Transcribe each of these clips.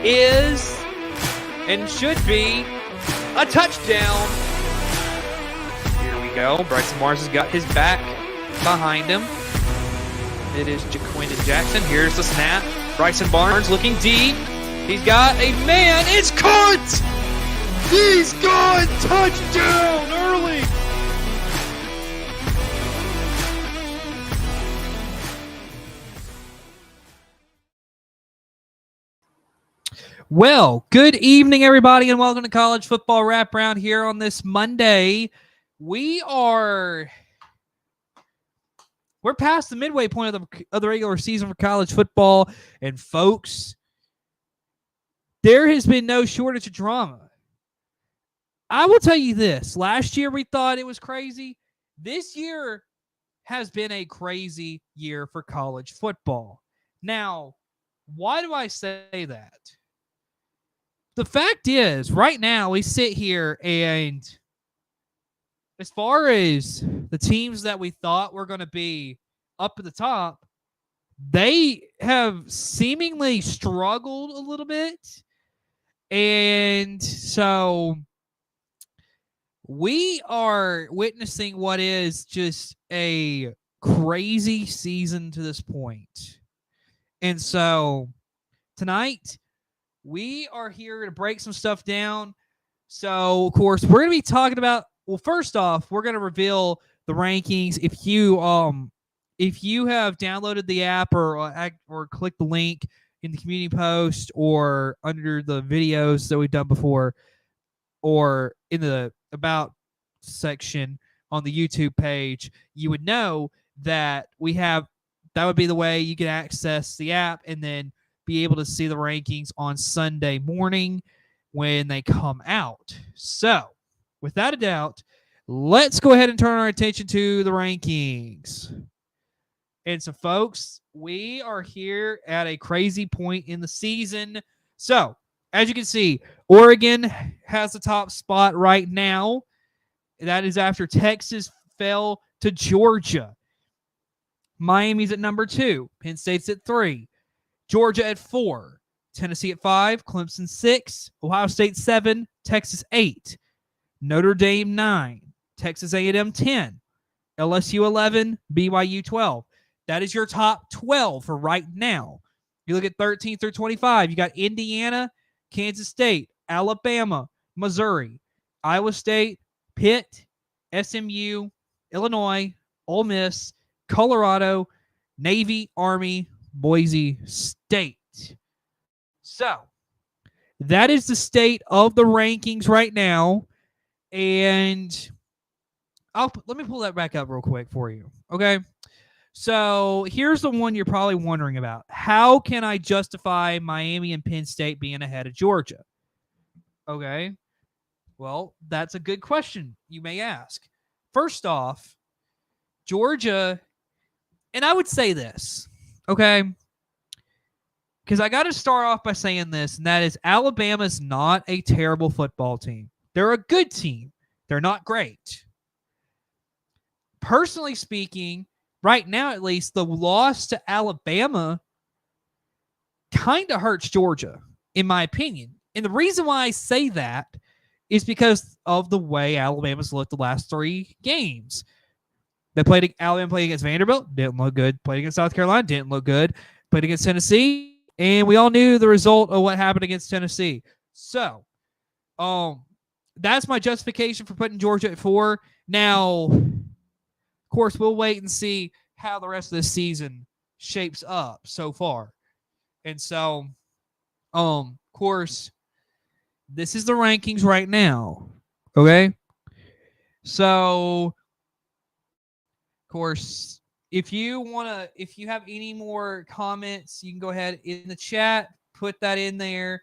is and should be a touchdown. Here we go. Bryson Mars has got his back behind him. It is Jaquindon Jackson. Here's the snap. Bryson Barnes looking deep. He's got a man. It's caught! He's gone! Touchdown early! Well, good evening, everybody, and welcome to College Football Wraparound here on this Monday. We're past the midway point of the regular season for college football, and folks, there has been no shortage of drama. I will tell you this. Last year we thought it was crazy. This year has been a crazy year for college football. Now, why do I say that? The fact is, right now, we sit here and as far as the teams that we thought were going to be up at the top, they have seemingly struggled a little bit. And so we are witnessing what is just a crazy season to this point. And so tonight, we are here to break some stuff down. So, of course, we're going to be talking about, well, first off, we're going to reveal the rankings. If you have downloaded the app or clicked the link in the community post or under the videos that we've done before or in the About section on the YouTube page, you would know that that would be the way you can access the app and then be able to see the rankings on Sunday morning when they come out. So, without a doubt, let's go ahead and turn our attention to the rankings. And so, folks, we are here at a crazy point in the season. So, as you can see, Oregon has the top spot right now. That is after Texas fell to Georgia. Miami's at number 2. Penn State's at 3. Georgia at 4, Tennessee at 5, Clemson 6, Ohio State 7, Texas 8, Notre Dame 9, Texas A&M 10, LSU 11, BYU 12. That is your top 12 for right now. You look at 13 through 25, you got Indiana, Kansas State, Alabama, Missouri, Iowa State, Pitt, SMU, Illinois, Ole Miss, Colorado, Navy, Army, Boise State. So, that is the state of the rankings right now. And let me pull that back up real quick for you. Okay. So, here's the one you're probably wondering about. How can I justify Miami and Penn State being ahead of Georgia? Okay. Well, that's a good question you may ask. First off, Georgia, and I would say this. Okay, because I got to start off by saying this, and that is Alabama's not a terrible football team. They're a good team. They're not great. Personally speaking, right now at least, the loss to Alabama kind of hurts Georgia, in my opinion. And the reason why I say that is because of the way Alabama's looked the last 3 games. Alabama played against Vanderbilt, didn't look good. Played against South Carolina, didn't look good. Played against Tennessee, and we all knew the result of what happened against Tennessee. So, that's my justification for putting Georgia at 4. Now, of course, we'll wait and see how the rest of the season shapes up so far. And so, of course, this is the rankings right now. Okay? So, of course, if you have any more comments, you can go ahead in the chat, put that in there.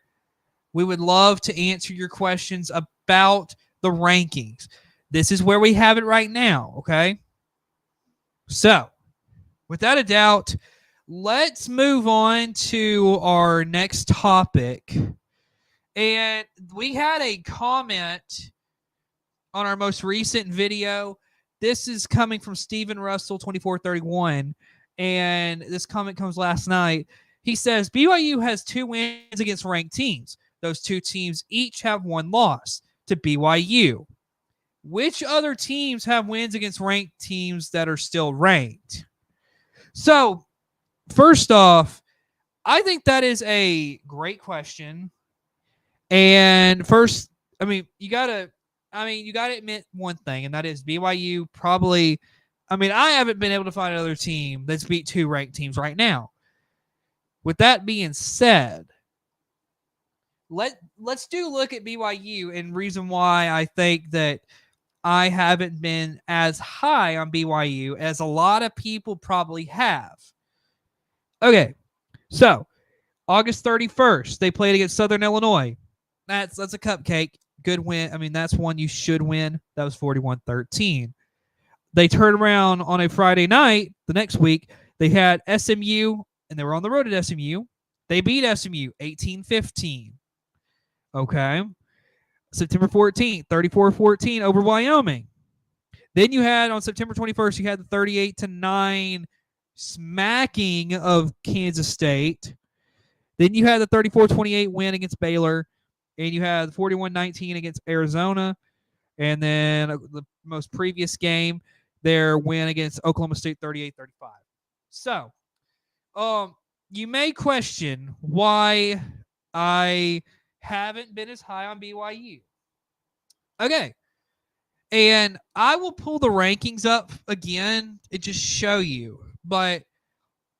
We would love to answer your questions about the rankings. This is where we have it right now, okay? So, without a doubt, let's move on to our next topic. And we had a comment on our most recent video. This is coming from Stephen Russell 2431, and this comment comes last night. He says BYU has 2 wins against ranked teams. Those 2 teams each have 1 loss to BYU. Which other teams have wins against ranked teams that are still ranked? So, first off, I think that is a great question. And first, you gotta admit one thing, and that is BYU probably. I haven't been able to find another team that's beat 2 ranked teams right now. With that being said, let's do look at BYU, and reason why I think that I haven't been as high on BYU as a lot of people probably have. Okay, so August 31st, they played against Southern Illinois. That's a cupcake. Good win. That's one you should win. That was 41-13. They turned around on a Friday night the next week. They had SMU, and they were on the road at SMU. They beat SMU 18-15. Okay. September 14th, 34-14 over Wyoming. Then you had on September 21st, you had the 38-9 smacking of Kansas State. Then you had the 34-28 win against Baylor, and you had the 41-19 against Arizona, and then the most previous game, their win against Oklahoma State 38-35. So, you may question why I haven't been as high on BYU. Okay. And I will pull the rankings up again and just show you. But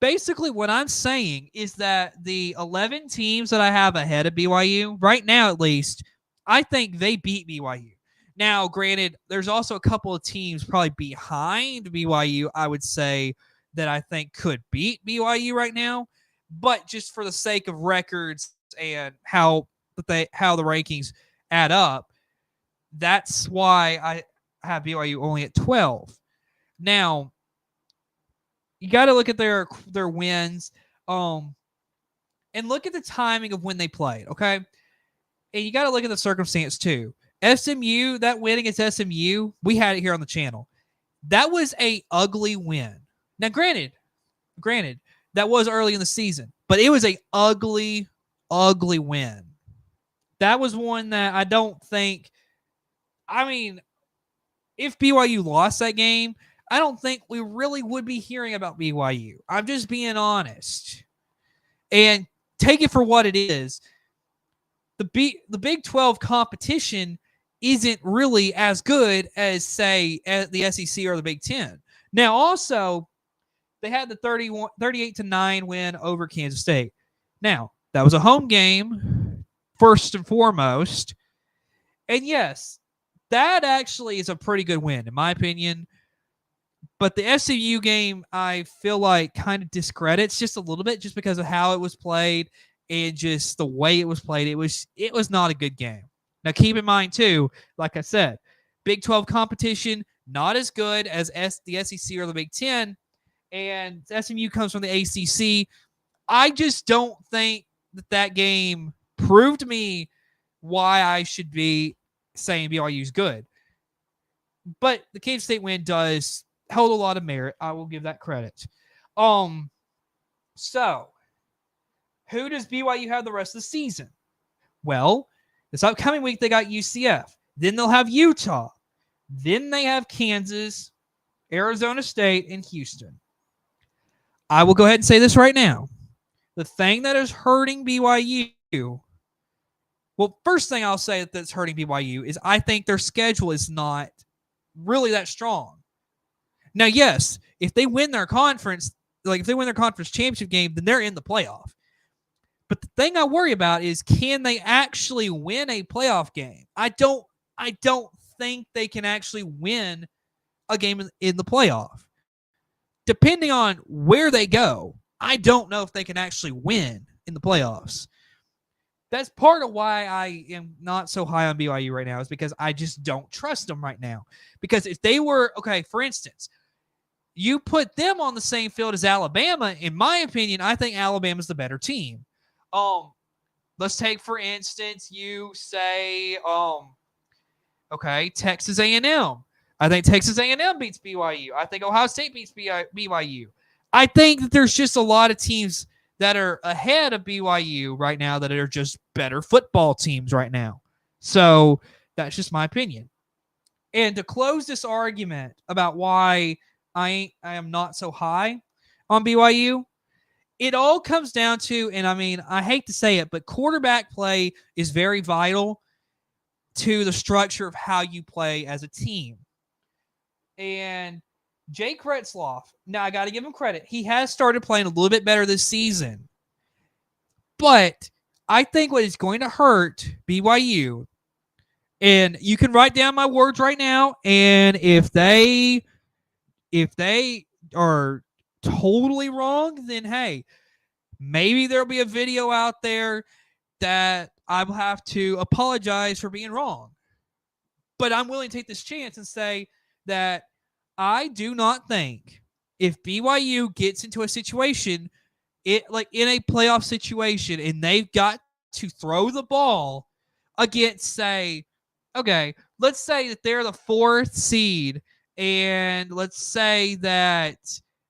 basically what I'm saying is that the 11 teams that I have ahead of BYU, right now at least, I think they beat BYU. Now, granted, there's also a couple of teams probably behind BYU, I would say, that I think could beat BYU right now. But just for the sake of records and how the rankings add up, that's why I have BYU only at 12. Now, you got to look at their wins, and look at the timing of when they played, okay? And you got to look at the circumstance too. SMU, that win against SMU, we had it here on the channel. That was a ugly win. Now, granted, that was early in the season, but it was a ugly win. That was one that I don't think. If BYU lost that game, I don't think we really would be hearing about BYU. I'm just being honest. And take it for what it is. The Big 12 competition isn't really as good as, say, the SEC or the Big 10. Now, also, they had the 38-9 win over Kansas State. Now, that was a home game, first and foremost. And yes, that actually is a pretty good win, in my opinion. But the SMU game, I feel like kind of discredits just a little bit just because of how it was played and just the way it was played. It was not a good game. Now, keep in mind, too, like I said, Big 12 competition, not as good as the SEC or the Big 10. And SMU comes from the ACC. I just don't think that game proved me why I should be saying BYU is good. But the Kansas State win does hold a lot of merit. I will give that credit. So, who does BYU have the rest of the season? Well, this upcoming week they got UCF. Then they'll have Utah. Then they have Kansas, Arizona State, and Houston. I will go ahead and say this right now. The thing that is hurting BYU, well, first thing I'll say that's hurting BYU is I think their schedule is not really that strong. Now, yes, if they win their conference, if they win their conference championship game, then they're in the playoff. But the thing I worry about is, can they actually win a playoff game? I don't think they can actually win a game in the playoff. Depending on where they go, I don't know if they can actually win in the playoffs. That's part of why I am not so high on BYU right now, is because I just don't trust them right now. Because if they were, okay, for instance, you put them on the same field as Alabama, in my opinion, I think Alabama's the better team. Let's take, for instance, you say, okay, Texas A&M. I think Texas A&M beats BYU. I think Ohio State beats BYU. I think that there's just a lot of teams that are ahead of BYU right now that are just better football teams right now. So that's just my opinion. And to close this argument about why I am not so high on BYU, it all comes down to, and I mean, I hate to say it, but quarterback play is very vital to the structure of how you play as a team. And Jake Retzloff, now I got to give him credit. He has started playing a little bit better this season. But I think what is going to hurt BYU, and you can write down my words right now, and if they are totally wrong, then hey, maybe there'll be a video out there that I will have to apologize for being wrong. But I'm willing to take this chance and say that I do not think if BYU gets into a situation, like in a playoff situation, and they've got to throw the ball against, say, okay, let's say that they're the 4th seed, and let's say that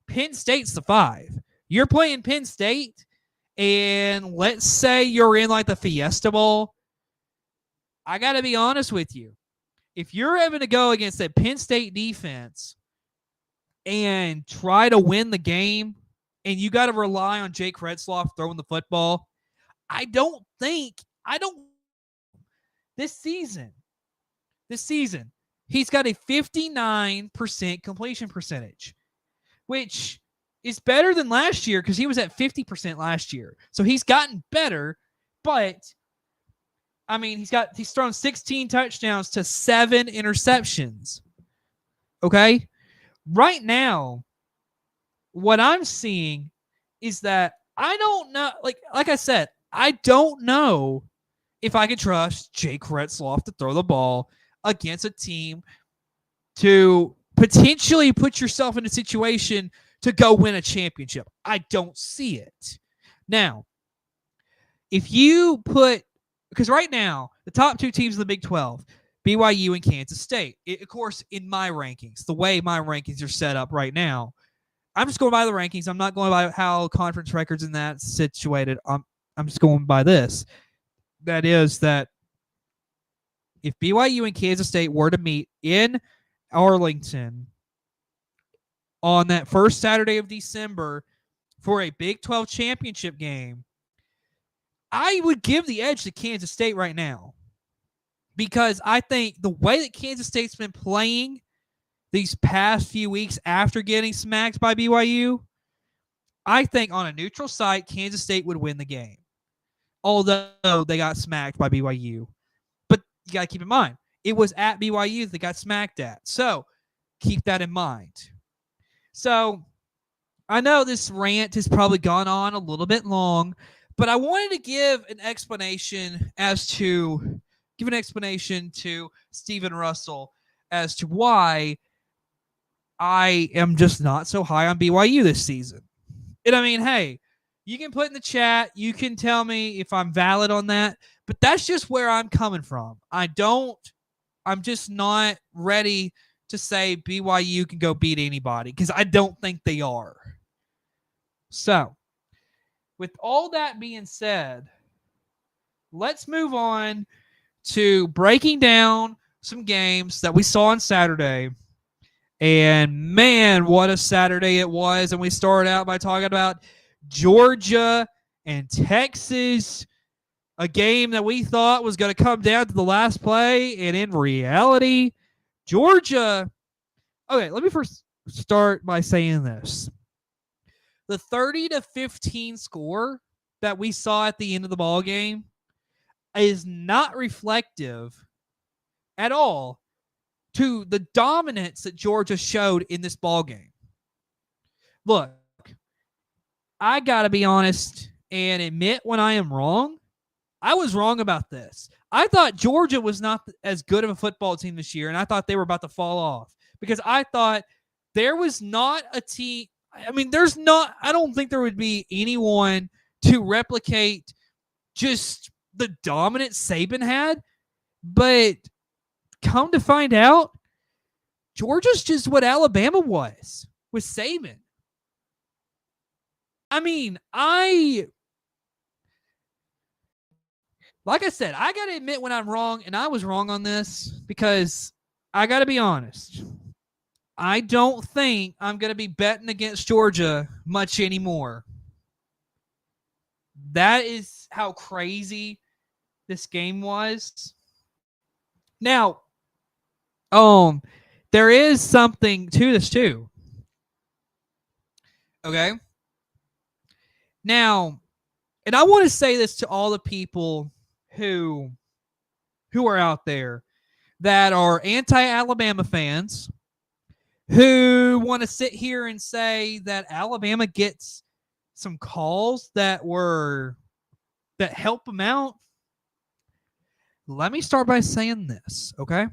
Penn State's the 5. You're playing Penn State, and let's say you're in like the Fiesta Bowl. I got to be honest with you. If you're having to go against that Penn State defense and try to win the game, and you got to rely on Jake Retzloff throwing the football, I don't this season, he's got a 59% completion percentage, which is better than last year because he was at 50% last year. So he's gotten better, but I mean, he's thrown 16 touchdowns to 7 interceptions. Okay? Right now, what I'm seeing is that I don't know, like I said, I don't know if I can trust Jake Retzloff to throw the ball against a team to potentially put yourself in a situation to go win a championship. I don't see it. Now, if you put, because right now, the top 2 teams in the Big 12, BYU and Kansas State, of course, in my rankings, the way my rankings are set up right now, I'm just going by the rankings. I'm not going by how conference records and that's situated. I'm just going by this. That is that if BYU and Kansas State were to meet in Arlington on that first Saturday of December for a Big 12 championship game, I would give the edge to Kansas State right now, because I think the way that Kansas State's been playing these past few weeks after getting smacked by BYU, I think on a neutral site, Kansas State would win the game, although they got smacked by BYU. But you got to keep in mind, it was at BYU that they got smacked at. So keep that in mind. So I know this rant has probably gone on a little bit long, but I wanted to give an explanation to Stephen Russell as to why I am just not so high on BYU this season. And I mean, hey, you can put in the chat, you can tell me if I'm valid on that, but that's just where I'm coming from. I'm just not ready to say BYU can go beat anybody, because I don't think they are. So, with all that being said, let's move on to breaking down some games that we saw on Saturday. And man, what a Saturday it was. And we started out by talking about Georgia and Texas, a game that we thought was going to come down to the last play. And in reality, Georgia. Okay, let me first start by saying this. The 30-15 score that we saw at the end of the ball game is not reflective at all to the dominance that Georgia showed in this ball game. Look, I got to be honest and admit when I am wrong. I was wrong about this. I thought Georgia was not as good of a football team this year, and I thought they were about to fall off, because I thought there was not a team. I mean, I don't think there would be anyone to replicate just the dominance Saban had. But come to find out, Georgia's just what Alabama was with Saban. I mean, like I said, I got to admit when I'm wrong, and I was wrong on this because I got to be honest. I don't think I'm going to be betting against Georgia much anymore. That is how crazy this game was. Now, there is something to this too. Okay? Now, and I want to say this to all the people who are out there that are anti-Alabama fans who want to sit here and say that Alabama gets some calls that help them out. Let me start by saying this, okay?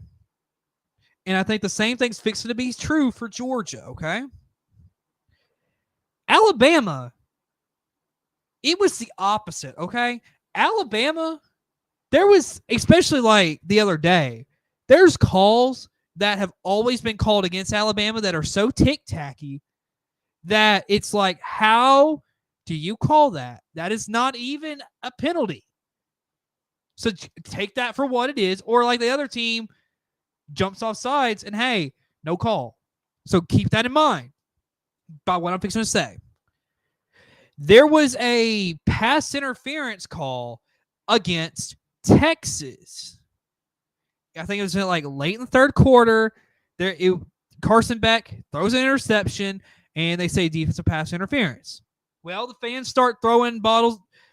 And I think the same thing's fixing to be true for Georgia, okay? Alabama, it was the opposite, okay? Alabama, there was, especially like the other day, there's calls that have always been called against Alabama that are so tick-tacky that it's like, how do you call that? That is not even a penalty. So take that for what it is. Or like the other team jumps off sides and, hey, no call. So keep that in mind by what I'm fixing to say. There was a pass interference call against Texas. I think it was like late in the third quarter. Carson Beck throws an interception, and they say defensive pass interference. Well, the fans start throwing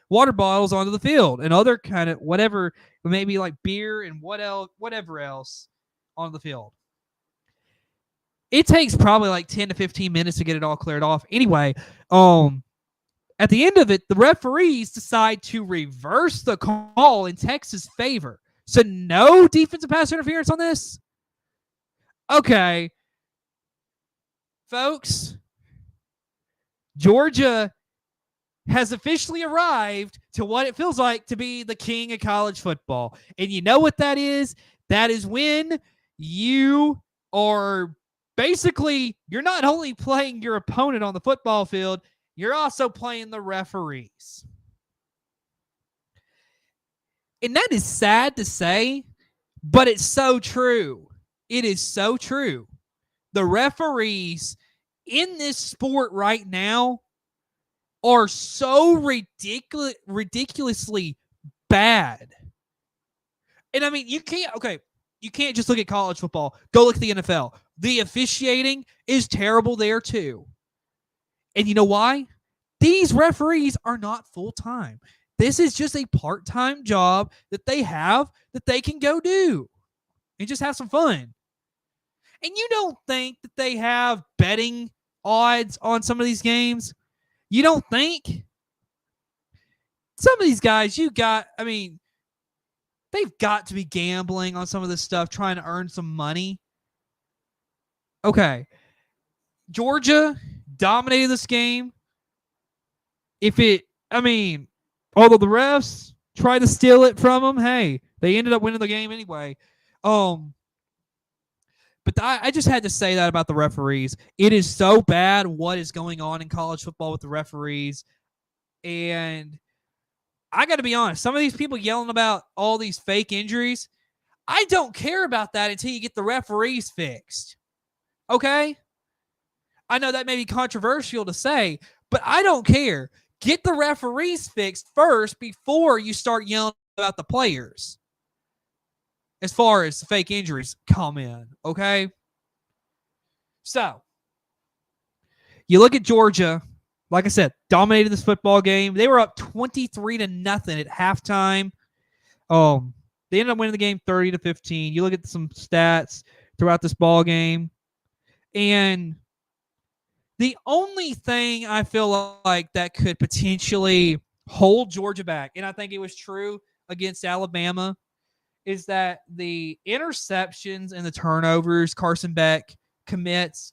water bottles onto the field and other kind of whatever, maybe like beer and whatever else on the field. It takes probably like 10 to 15 minutes to get it all cleared off. Anyway, at the end of it, the referees decide to reverse the call in Texas' favor. So no defensive pass interference on this? Okay. Folks, Georgia has officially arrived to what it feels like to be the king of college football. And you know what that is? That is when you are basically, you're not only playing your opponent on the football field, you're also playing the referees. And that is sad to say, but it's so true. It is so true. The referees in this sport right now are so ridiculously bad. And I mean, you can't just look at college football. Go look at the NFL. The officiating is terrible there too. And you know why? These referees are not full-time. This is just a part-time job that they have that they can go do and just have some fun. And you don't think that they have betting odds on some of these games? You don't think? Some of these guys, they've got to be gambling on some of this stuff, trying to earn some money. Okay. Georgia dominated this game. Although the refs tried to steal it from them, hey, they ended up winning the game anyway. But I just had to say that about the referees. It is so bad what is going on in college football with the referees. And I got to be honest, some of these people yelling about all these fake injuries, I don't care about that until you get the referees fixed. Okay? I know that may be controversial to say, but I don't care. Get the referees fixed first before you start yelling about the players. As far as the fake injuries come in, okay? So, you look at Georgia, like I said, dominated this football game. They were up 23-0 at halftime. They ended up winning the game 30-15. You look at some stats throughout this ball game, and the only thing I feel like that could potentially hold Georgia back, and I think it was true against Alabama, is that the interceptions and the turnovers Carson Beck commits,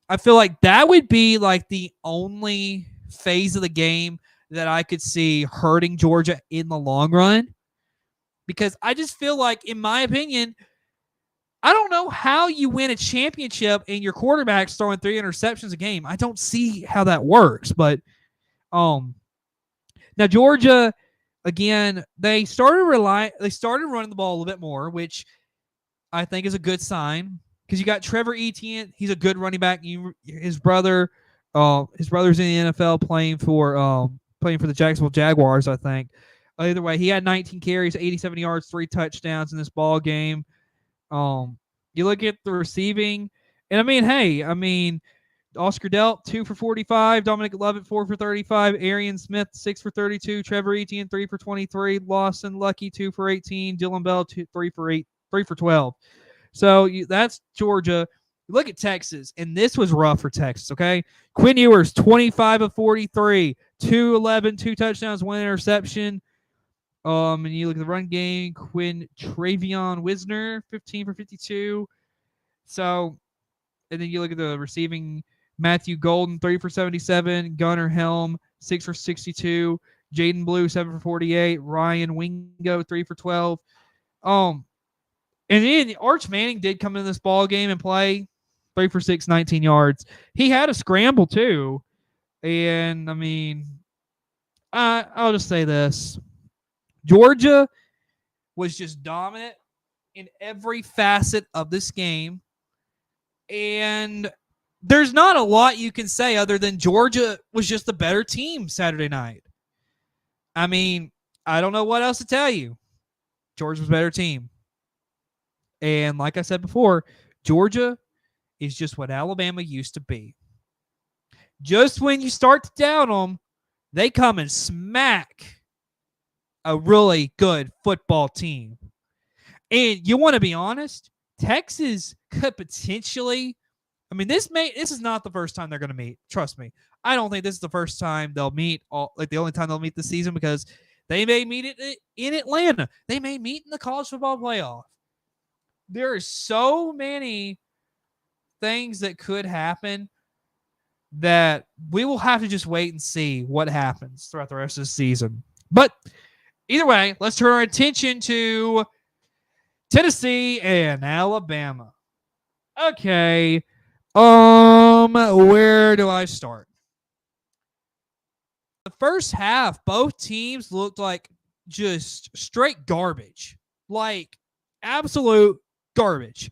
I feel like that would be like the only phase of the game that I could see hurting Georgia in the long run. Because I just feel like, in my opinion, I don't know how you win a championship and your quarterback's throwing 3 interceptions a game. I don't see how that works, but Um, Now Georgia, again, they started running the ball a little bit more, which I think is a good sign because you got Trevor Etienne. He's a good running back. His brother's in the NFL playing for the Jacksonville Jaguars, I think. Either way, he had 19 carries, 87 yards, 3 touchdowns in this ball game. You look at the receiving, and Oscar Delt, 2 for 45. Dominic Lovett, 4 for 35. Arian Smith, 6 for 32. Trevor Etienne, 3 for 23. Lawson Lucky, 2 for 18. Dylan Bell, 3 for 12. So that's Georgia. Look at Texas, and this was rough for Texas, okay? Quinn Ewers, 25 of 43. 211, 2 touchdowns, 1 interception. And you look at the run game, Travion Wisner, 15 for 52. So, and then you look at the receiving, Matthew Golden, 3 for 77. Gunnar Helm, 6 for 62. Jaden Blue, 7 for 48. Ryan Wingo, 3 for 12. And then Arch Manning did come in this ball game and play 3 for 6, 19 yards. He had a scramble too. And I'll just say this. Georgia was just dominant in every facet of this game. And there's not a lot you can say other than Georgia was just the better team Saturday night. I don't know what else to tell you. Georgia was a better team. And like I said before, Georgia is just what Alabama used to be. Just when you start to doubt them, they come and smack a really good football team. And you want to be honest, Texas could potentially, this is not the first time they're going to meet. Trust me. I don't think this is the first time they'll meet, the only time they'll meet this season, because they may meet it in Atlanta. They may meet in the college football playoff. There are so many things that could happen that we will have to just wait and see what happens throughout the rest of the season. But either way, let's turn our attention to Tennessee and Alabama. Okay. Where do I start? The first half, both teams looked like just straight garbage. Like absolute garbage.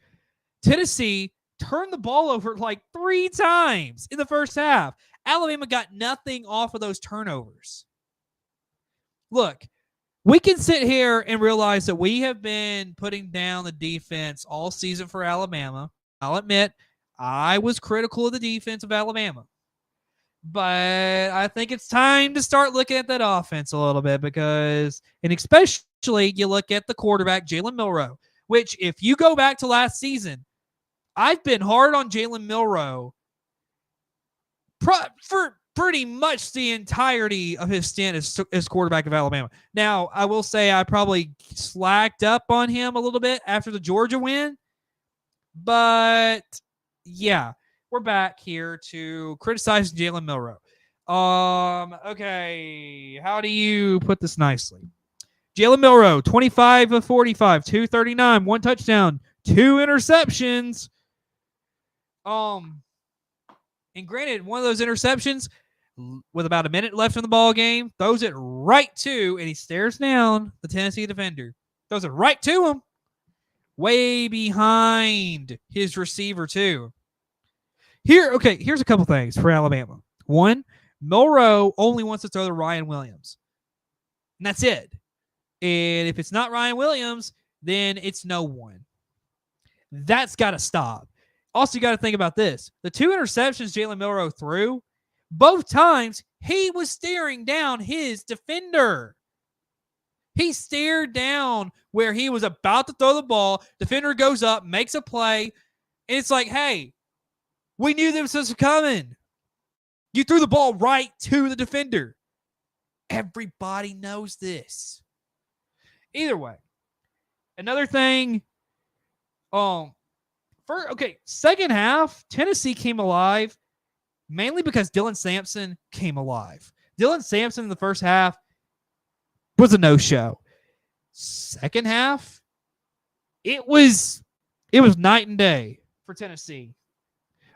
Tennessee turned the ball over like 3 times in the first half. Alabama got nothing off of those turnovers. Look, we can sit here and realize that we have been putting down the defense all season for Alabama. I'll admit, I was critical of the defense of Alabama. But I think it's time to start looking at that offense a little bit because, and especially you look at the quarterback, Jalen Milroe, which if you go back to last season, I've been hard on Jalen Milroe for pretty much the entirety of his stint as quarterback of Alabama. Now, I will say I probably slacked up on him a little bit after the Georgia win. But, yeah, we're back here to criticize Jalen Milroe. Okay, how do you put this nicely? Jalen Milroe, 25 of 45, 239, 1 touchdown, 2 interceptions. And granted, one of those interceptions, with about a minute left in the ball game, throws it right to, and he stares down the Tennessee defender. Throws it right to him. Way behind his receiver, too. Here's a couple things for Alabama. One, Milroe only wants to throw to Ryan Williams. And that's it. And if it's not Ryan Williams, then it's no one. That's got to stop. Also, you got to think about this. The 2 interceptions Jalen Milroe threw, both times he was staring down his defender. He stared down where he was about to throw the ball. Defender goes up, makes a play, and it's like, hey, we knew this was coming. You threw the ball right to the defender. Everybody knows this. Either way, another thing, second half, Tennessee came alive mainly because Dylan Sampson came alive. Dylan Sampson in the first half was a no-show. Second half, it was night and day for Tennessee.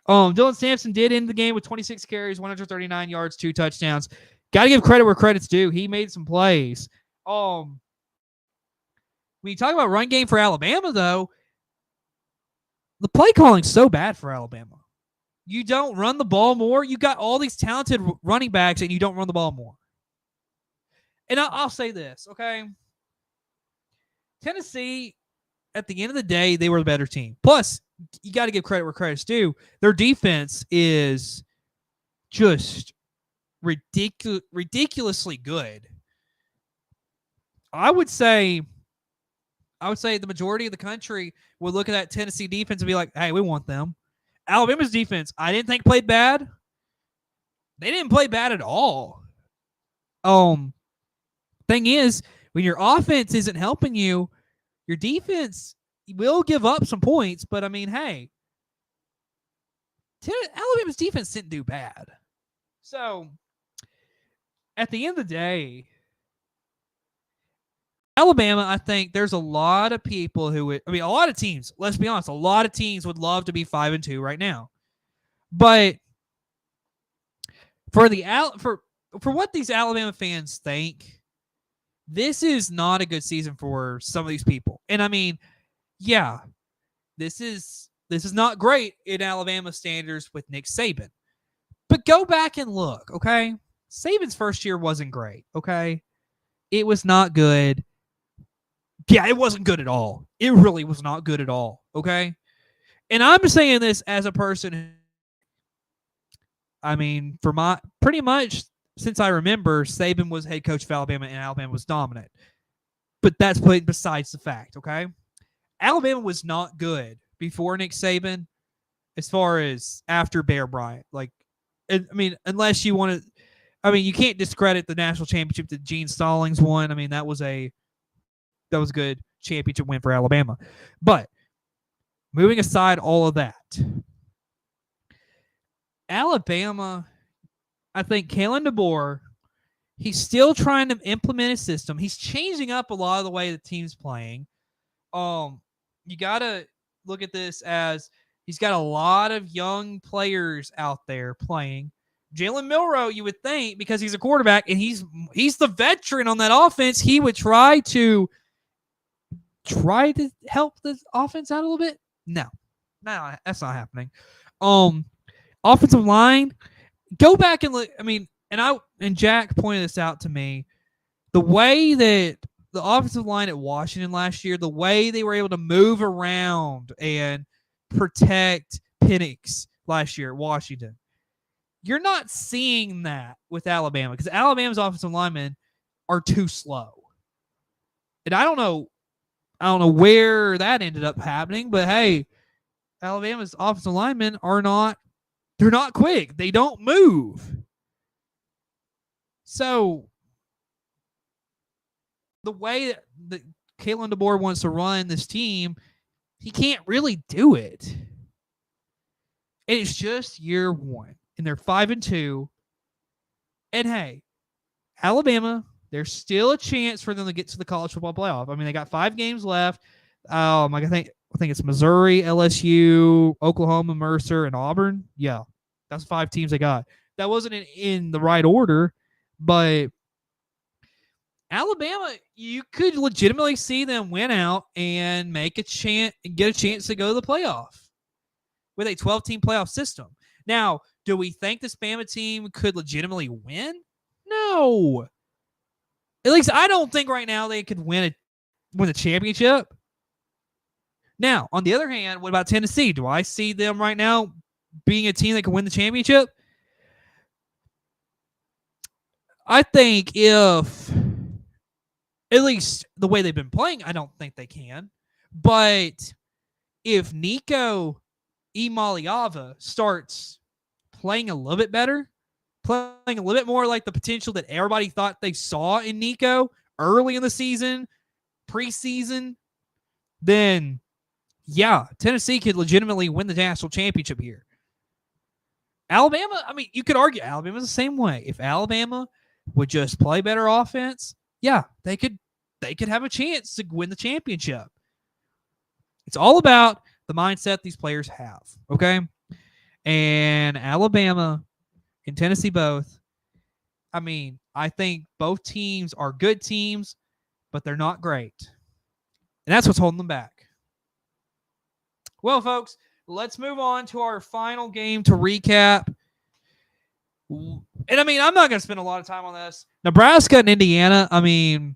Dylan Sampson did end the game with 26 carries, 139 yards, 2 touchdowns. got to give credit where credit's due. He made some plays. When you talk about run game for Alabama, though, the play calling's so bad for Alabama. You don't run the ball more. You got all these talented running backs, and you don't run the ball more. And I'll say this, okay? Tennessee, at the end of the day, they were the better team. Plus, you got to give credit where credit's due. Their defense is just ridiculously good. I would say the majority of the country would look at that Tennessee defense and be like, hey, we want them. Alabama's defense, I didn't think played bad. They didn't play bad at all. Thing is, when your offense isn't helping you, your defense will give up some points. But, I mean, hey, Alabama's defense didn't do bad. So, at the end of the day, Alabama, I think there's a lot of people who would, I mean, a lot of teams, let's be honest, a lot of teams would love to be 5-2 right now. But for what these Alabama fans think, this is not a good season for some of these people. And I mean, yeah, this is not great in Alabama standards with Nick Saban. But go back and look, okay? Saban's first year wasn't great, okay? It was not good. Yeah, it wasn't good at all. It really was not good at all, okay? And I'm saying this as a person who, I mean, pretty much since I remember, Saban was head coach of Alabama and Alabama was dominant. But that's besides the fact, okay? Alabama was not good before Nick Saban as far as after Bear Bryant. Like, I mean, unless you want to, I mean, you can't discredit the national championship that Gene Stallings won. I mean, that was a good championship win for Alabama. But moving aside all of that, Alabama, I think Kalen DeBoer, he's still trying to implement a system. He's changing up a lot of the way the team's playing. You got to look at this as he's got a lot of young players out there playing. Jalen Milroe, you would think, because he's a quarterback and he's the veteran on that offense, he would try to help the offense out a little bit. No, that's not happening. Offensive line, go back and look. I mean, and Jack pointed this out to me. The way that the offensive line at Washington last year, the way they were able to move around and protect Penix last year at Washington, you're not seeing that with Alabama because Alabama's offensive linemen are too slow. And I don't know where that ended up happening, but hey, Alabama's offensive linemen they're not quick. They don't move. So the way that Kalen DeBoer wants to run this team, he can't really do it. And it's just year one. And they're 5-2. And hey, Alabama, there's still a chance for them to get to the college football playoff. I mean, they got 5 games left. I think it's Missouri, LSU, Oklahoma, Mercer, and Auburn. Yeah, that's 5 teams they got. That wasn't in the right order, but Alabama, you could legitimately see them win out and get a chance to go to the playoff with a 12-team playoff system. Now, do we think this Bama team could legitimately win? No. At least I don't think right now they could win the championship. Now, on the other hand, what about Tennessee? Do I see them right now being a team that can win the championship? I think if, at least the way they've been playing, I don't think they can. But if Nico Imaliava starts playing a little bit better, playing a little bit more like the potential that everybody thought they saw in Nico early in the season, preseason, then yeah, Tennessee could legitimately win the national championship here. Alabama, I mean, you could argue Alabama's the same way. If Alabama would just play better offense, yeah, they could have a chance to win the championship. It's all about the mindset these players have, okay? And Alabama and Tennessee both, I mean, I think both teams are good teams, but they're not great. And that's what's holding them back. Well, folks, let's move on to our final game to recap. And I mean, I'm not going to spend a lot of time on this. Nebraska and Indiana. I mean,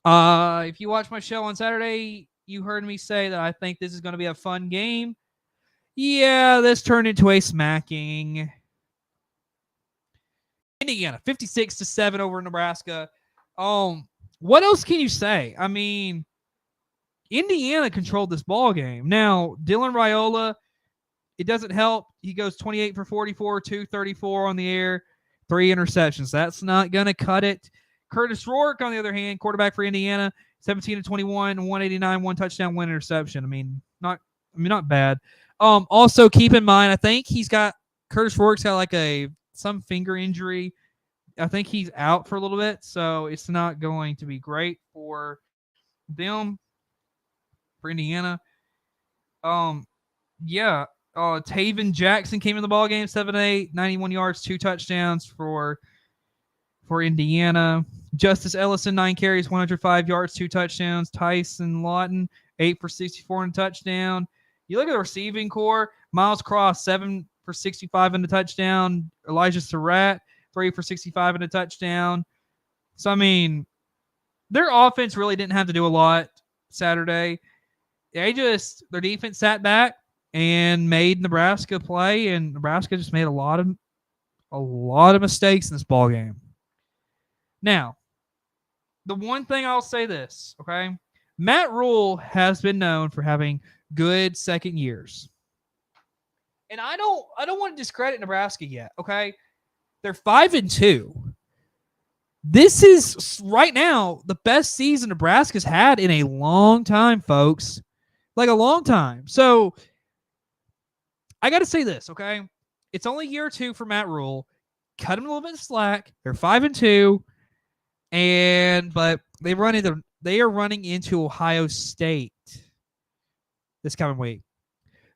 if you watch my show on Saturday, you heard me say that I think this is going to be a fun game. Yeah, this turned into a smacking. Indiana, 56-7 over Nebraska. What else can you say? I mean, Indiana controlled this ball game. Now, Dylan Raiola, it doesn't help. He goes 28 for 44, 234 on the air, 3 interceptions. That's not going to cut it. Curtis Rourke, on the other hand, quarterback for Indiana, 17-21, 189, 1 touchdown, 1 interception. I mean, not bad. Also keep in mind, I think Curtis Rourke's got like some finger injury. I think he's out for a little bit, so it's not going to be great for them, for Indiana. Yeah. Taven Jackson came in the ball game, 7-8, 91 yards, 2 touchdowns for Indiana. Justice Ellison, 9 carries, 105 yards, 2 touchdowns. Tyson Lawton, 8 for 64 and a touchdown. You look at the receiving core, Miles Cross, 7 for 65 and a touchdown. Elijah Surratt, 3 for 65 and a touchdown. So, I mean, their offense really didn't have to do a lot Saturday. Their defense sat back and made Nebraska play, and Nebraska just made a lot of mistakes in this ball game. Now, the one thing I'll say this, okay? Matt Rule has been known for having good second years. And I don't want to discredit Nebraska yet, okay? They're 5-2. This is right now the best season Nebraska's had in a long time, folks. Like a long time. So I got to say this, okay? It's only year 2 for Matt Rule. Cut him a little bit of slack. They're 5-2, but they are running into Ohio State this coming week.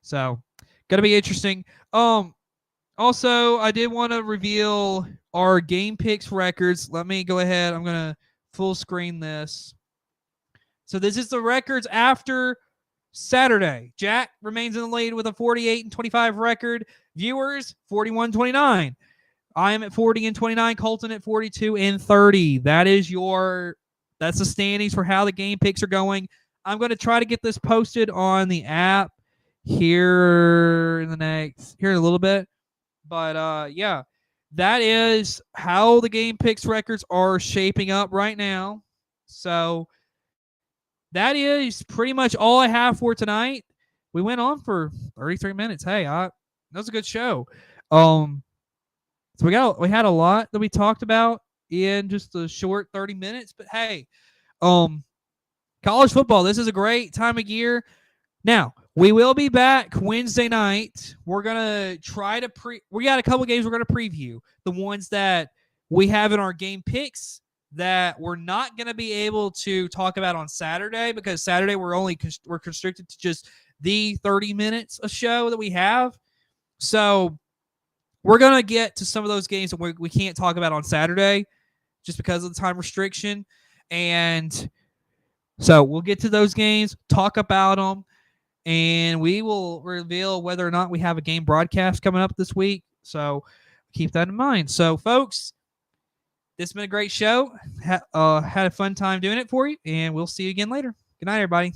So, gonna be interesting. Also, I did want to reveal our game picks records. Let me go ahead. I'm gonna full screen this. So this is the records after Saturday. Jack remains in the lead with a 48-25 record. Viewers, 41-29. I am at 40-29. Colton at 42-30. That's the standings for how the game picks are going. I'm going to try to get this posted on the app here in a little bit. But yeah, that is how the game picks records are shaping up right now. So that is pretty much all I have for tonight. We went on for 33 minutes. Hey, that was a good show. So we had a lot that we talked about in just a short 30 minutes. But hey, college football, this is a great time of year. Now, we will be back Wednesday night. We're going to try to we got a couple games we're going to preview. The ones that we have in our game picks that we're not going to be able to talk about on Saturday, because Saturday we're constricted to just the 30 minutes a show that we have. So we're going to get to some of those games that we can't talk about on Saturday just because of the time restriction. And so we'll get to those games, talk about them, and we will reveal whether or not we have a game broadcast coming up this week. So keep that in mind. So, folks, this has been a great show. Had a fun time doing it for you, and we'll see you again later. Good night, everybody.